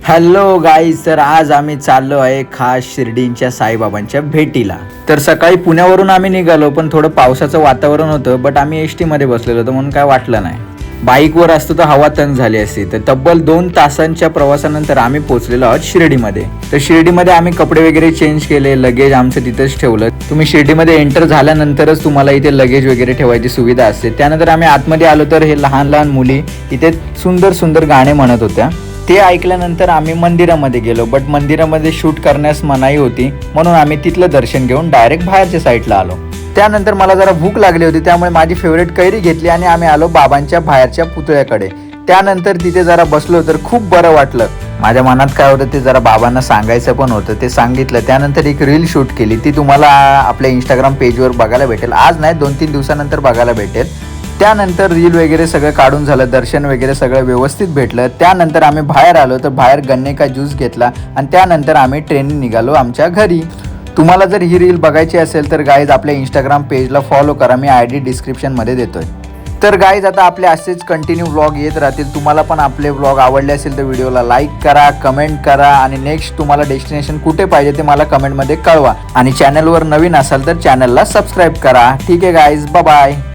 Hello guys, तर आज आम्ही चाललो आहे खास शिर्डींच्या साईबाबांच्या भेटीला. तर सकाळी पुण्यावरून आम्ही निघालो, पण थोडं पावसाचं वातावरण होतं, बट आम्ही एस टीमध्ये बसलेलो होतो म्हणून काय वाटलं नाही. बाईकवर असतो तर हवा तंग झाली असती. तर तब्बल 2 तासांच्या प्रवासानंतर आम्ही पोहोचलेलो आहोत शिर्डीमध्ये. तर शिर्डीमध्ये आम्ही कपडे वगैरे चेंज केले, लगेज आमचं तिथंच ठेवलं. तुम्ही शिर्डीमध्ये एंटर झाल्यानंतरच तुम्हाला इथे लगेज वगैरे ठेवायची सुविधा असते. त्यानंतर आम्ही आतमध्ये आलो तर हे लहान लहान मुली इथे सुंदर सुंदर गाणे म्हणत होत्या. ते ऐकल्यानंतर आम्ही मंदिरामध्ये गेलो, बट मंदिरामध्ये शूट करण्यास मनाई होती, म्हणून आम्ही तिथलं दर्शन घेऊन डायरेक्ट बाहेरच्या साईडला आलो. त्यानंतर मला जरा भूक लागली होती, त्यामुळे माझी फेवरेट कैरी घेतली आणि आम्ही आलो बाबांच्या बाहेरच्या पुतळ्याकडे. त्यानंतर तिथे जरा बसलो तर खूप बरं वाटलं. माझ्या मनात काय होतं ते जरा बाबांना सांगायचं पण होतं, ते सांगितलं. त्यानंतर एक रील शूट केली, ती तुम्हाला आपल्या इंस्टाग्राम पेजवर बघायला भेटेल. आज नाही, 2-3 दिवसानंतर बघायला भेटेल. त्यानंतर रील वगैरे सगळं काढून झालं, दर्शन वगैरे सगळं व्यवस्थित भेटलं. त्यानंतर आम्ही बाहेर आलो, तर बाहेर गन्ने का ज्यूस घेतला आणि त्यानंतर आम्ही ट्रेनने निघालो आमच्या घरी. तुम्हाला जर ही रील बघायची असेल तर गाईज आपल्या इंस्टाग्राम पेजला फॉलो करा, मी ID डिस्क्रिप्शनमध्ये देतोय. तर गाईज आता आपले असेच कंटिन्यू व्लॉग येत राहतील. तुम्हाला पण आपले व्लॉग आवडले असेल तर व्हिडिओला लाईक करा, कमेंट करा आणि नेक्स्ट तुम्हाला डेस्टिनेशन कुठे पाहिजे ते मला कमेंटमध्ये कळवा. आणि चॅनलवर नवीन असाल तर चॅनलला सबस्क्राईब करा. ठीक आहे गाईज, बाय बाय.